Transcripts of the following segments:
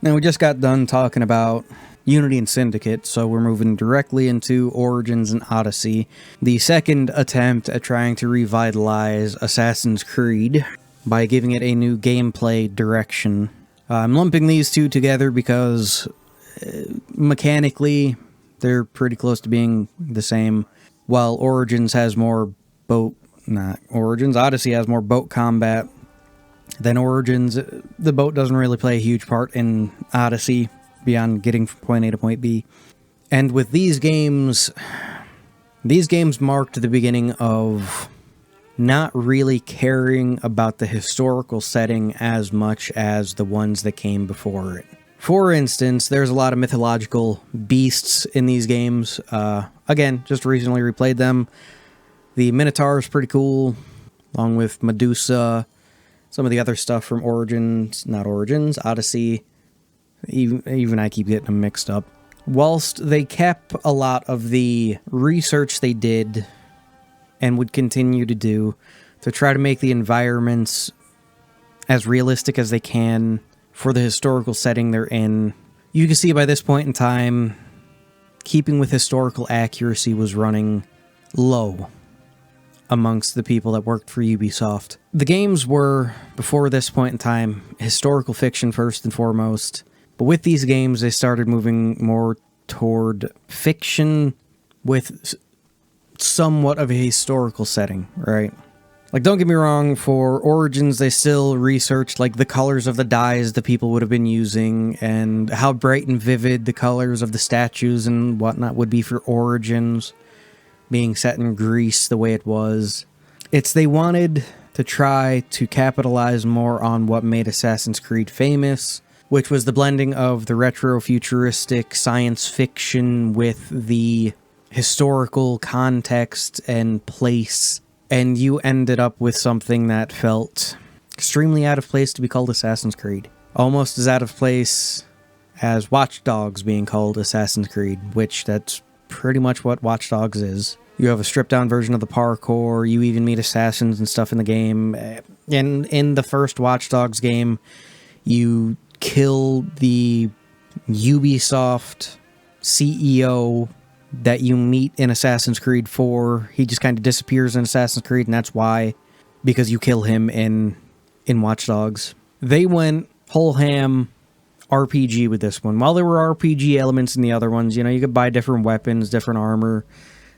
Now, we just got done talking about Unity and Syndicate, so we're moving directly into Origins and Odyssey, the second attempt at trying to revitalize Assassin's Creed by giving it a new gameplay direction. I'm lumping these two together because mechanically they're pretty close to being the same. While Odyssey has more boat combat than Origins. The boat doesn't really play a huge part in Odyssey beyond getting from point A to point B. And with these games marked the beginning of not really caring about the historical setting as much as the ones that came before it. For instance, there's a lot of mythological beasts in these games. Again, just recently replayed them. The Minotaur is pretty cool, along with Medusa, some of the other stuff from Odyssey. Even I keep getting them mixed up. Whilst they kept a lot of the research they did and would continue to do to try to make the environments as realistic as they can for the historical setting they're in, you can see by this point in time, keeping with historical accuracy was running low amongst the people that worked for Ubisoft. The games were, before this point in time, historical fiction first and foremost. But with these games, they started moving more toward fiction with somewhat of a historical setting, right? Like, don't get me wrong, for Origins, they still researched, like, the colors of the dyes that people would have been using and how bright and vivid the colors of the statues and whatnot would be for Origins, being set in Greece the way it was. They wanted to try to capitalize more on what made Assassin's Creed famous, which was the blending of the retro-futuristic science fiction with the historical context and place, and you ended up with something that felt extremely out of place to be called Assassin's Creed. Almost as out of place as Watch Dogs being called Assassin's Creed, which that's pretty much what Watch Dogs is. You have a stripped-down version of the parkour, you even meet assassins and stuff in the game. And in the first Watch Dogs game, you kill the Ubisoft CEO that you meet in Assassin's Creed 4. He just kind of disappears in Assassin's Creed, and that's why, because you kill him in Watch Dogs. They went whole ham RPG with this one. While there were RPG elements in the other ones, you could buy different weapons, different armor,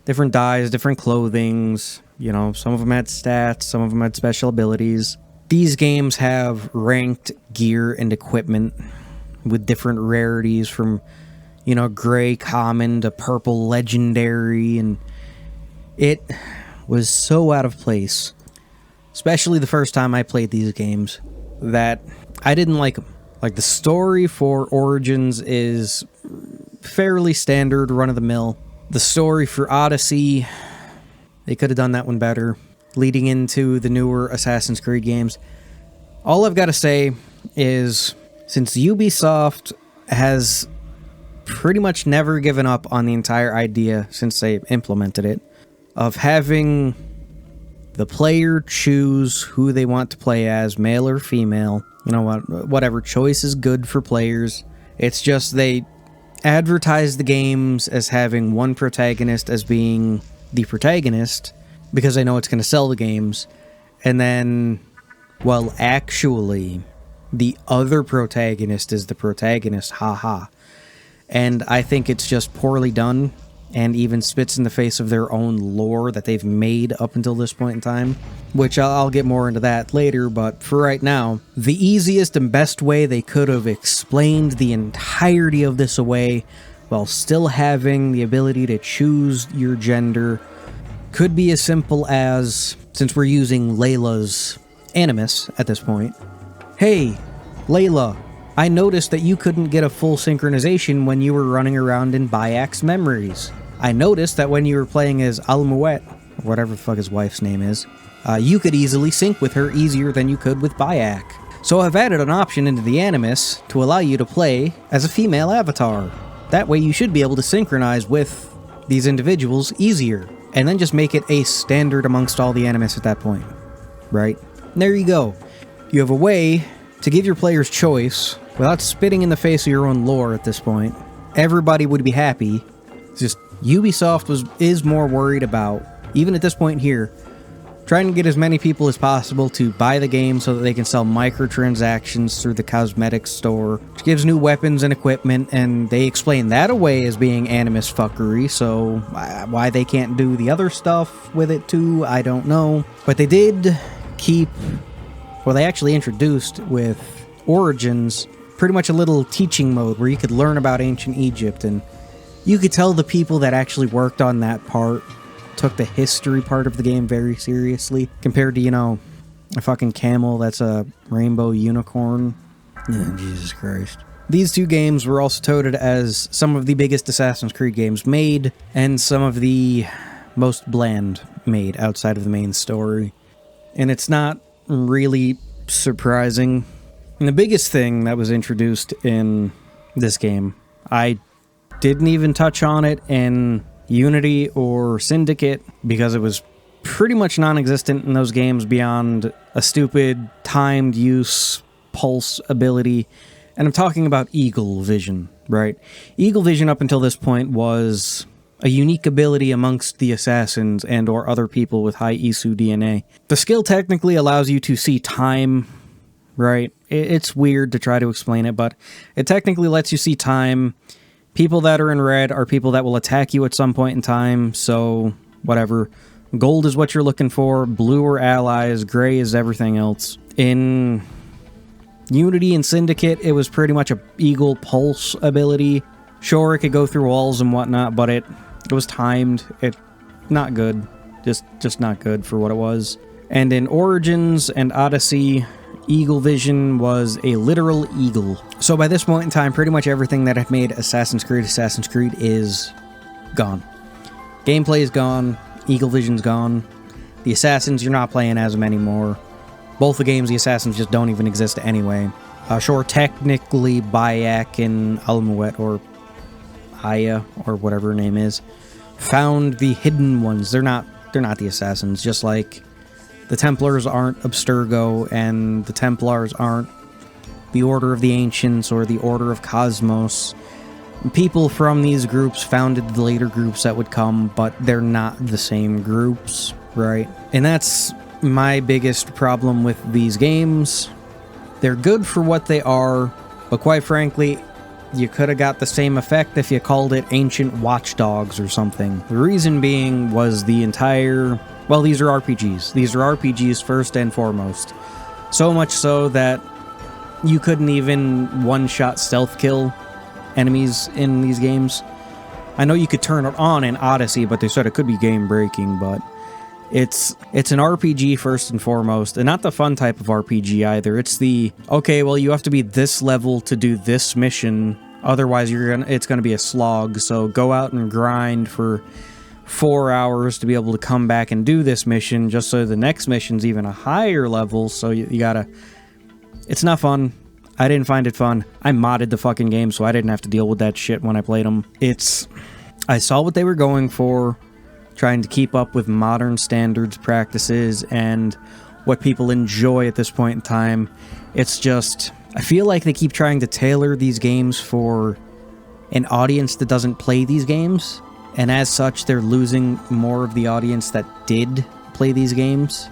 different dyes, different clothings. Some of them had stats, some of them had special abilities. These games have ranked gear and equipment with different rarities from, gray common to purple legendary, and it was so out of place, especially the first time I played these games, that I didn't like them. Like, the story for Origins is fairly standard, run-of-the-mill. The story for Odyssey, they could have done that one better. Leading into the newer Assassin's Creed games. All I've got to say is, since Ubisoft has pretty much never given up on the entire idea since they implemented it, of having the player choose who they want to play as, male or female, whatever choice is good for players. It's just they advertise the games as having one protagonist as being the protagonist, because they know it's going to sell the games, and then, well, actually, the other protagonist is the protagonist, haha. And I think it's just poorly done, and even spits in the face of their own lore that they've made up until this point in time, which I'll get more into that later, but for right now, the easiest and best way they could have explained the entirety of this away, while still having the ability to choose your gender, could be as simple as, since we're using Layla's animus at this point, hey, Layla, I noticed that you couldn't get a full synchronization when you were running around in Bayek's memories. I noticed that when you were playing as Almuet, or whatever the fuck his wife's name is, you could easily sync with her easier than you could with Bayek. So I've added an option into the animus to allow you to play as a female avatar. That way you should be able to synchronize with these individuals easier, and then just make it a standard amongst all the animus at that point, right? And there you go. You have a way to give your players choice without spitting in the face of your own lore at this point, everybody would be happy. It's just Ubisoft is more worried about, even at this point here, trying to get as many people as possible to buy the game so that they can sell microtransactions through the cosmetics store, which gives new weapons and equipment, and they explain that away as being animus fuckery, so why they can't do the other stuff with it too, I don't know. But they did keep, well, they actually introduced with Origins pretty much a little teaching mode where you could learn about ancient Egypt, and you could tell the people that actually worked on that part took the history part of the game very seriously, compared to, you know, a fucking camel that's a rainbow unicorn. Oh, Jesus Christ. These two games were also touted as some of the biggest Assassin's Creed games made, and some of the most bland made outside of the main story. And it's not really surprising. And the biggest thing that was introduced in this game, I didn't even touch on it in Unity or Syndicate, because it was pretty much non-existent in those games beyond a stupid timed use pulse ability. And I'm talking about Eagle Vision, right? Eagle Vision up until this point was a unique ability amongst the assassins and or other people with high ISU DNA. The skill technically allows you to see time, right? It's weird to try to explain it, but it technically lets you see time. People that are in red are people that will attack you at some point in time, so whatever. Gold is what you're looking for, blue are allies, gray is everything else. In Unity and Syndicate, it was pretty much a Eagle Pulse ability. Sure, it could go through walls and whatnot, but it was timed. Not good. Just not good for what it was. And in Origins and Odyssey, Eagle Vision was a literal eagle. So by this point in time, pretty much everything that had made Assassin's Creed is gone. Gameplay is gone. Eagle Vision's gone. The assassins, you're not playing as them anymore. Both the games, the assassins just don't even exist anyway. Sure, technically Bayek and Almuet, or Aya, or whatever her name is, found the hidden ones. They're not the assassins, just like the Templars aren't Abstergo, and the Templars aren't the Order of the Ancients or the Order of Cosmos. People from these groups founded the later groups that would come, but they're not the same groups, right? And that's my biggest problem with these games. They're good for what they are, but quite frankly, you could have got the same effect if you called it Ancient Watchdogs or something. The reason being was the entire... Well, these are RPGs. These are RPGs first and foremost. So much so that you couldn't even one-shot stealth kill enemies in these games. I know you could turn it on in Odyssey, but they said it could be game-breaking, but it's an RPG first and foremost, and not the fun type of RPG either. It's the, okay, well, you have to be this level to do this mission, otherwise it's gonna be a slog, so go out and grind for 4 hours to be able to come back and do this mission, just so the next mission's even a higher level, so you gotta... It's not fun. I didn't find it fun. I modded the fucking game, so I didn't have to deal with that shit when I played them. I saw what they were going for, trying to keep up with modern standards, practices, and what people enjoy at this point in time. It's just... I feel like they keep trying to tailor these games for an audience that doesn't play these games. And as such, they're losing more of the audience that did play these games.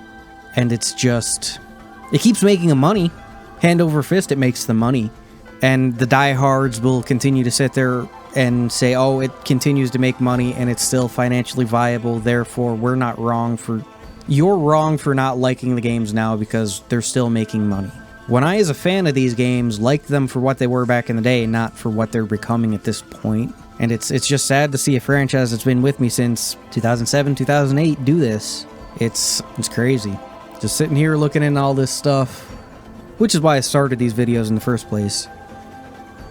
And it's just... It keeps making them money. Hand over fist, it makes the money. And the diehards will continue to sit there and say, oh, it continues to make money and it's still financially viable, therefore we're not wrong for... You're wrong for not liking the games now because they're still making money. When I, as a fan of these games, liked them for what they were back in the day, not for what they're becoming at this point. And it's just sad to see a franchise that's been with me since 2007, 2008 do this. It's crazy. Just sitting here looking into all this stuff, which is why I started these videos in the first place.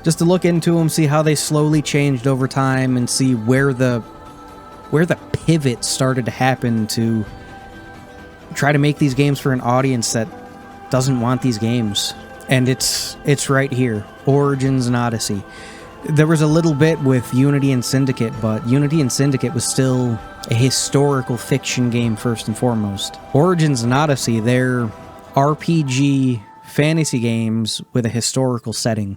Just to look into them, see how they slowly changed over time, and see where the pivot started to happen to try to make these games for an audience that doesn't want these games. And it's right here. Origins and Odyssey. There was a little bit with Unity and Syndicate, but Unity and Syndicate was still a historical fiction game first and foremost. Origins and Odyssey, they're RPG fantasy games with a historical setting.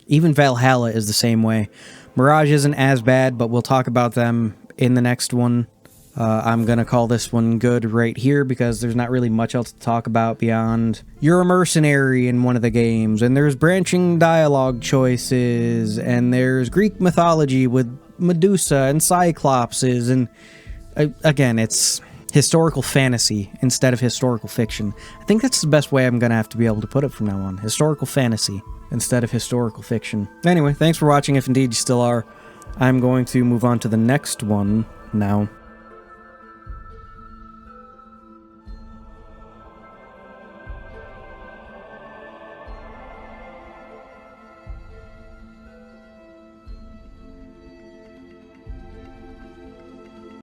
Even Valhalla is the same way. Mirage isn't as bad, but we'll talk about them in the next one. I'm going to call this one good right here because there's not really much else to talk about beyond you're a mercenary in one of the games, and there's branching dialogue choices, and there's Greek mythology with Medusa and Cyclopses, and again, it's historical fantasy instead of historical fiction. I think that's the best way I'm going to have to be able to put it from now on. Historical fantasy instead of historical fiction. Anyway, thanks for watching if indeed you still are. I'm going to move on to the next one now.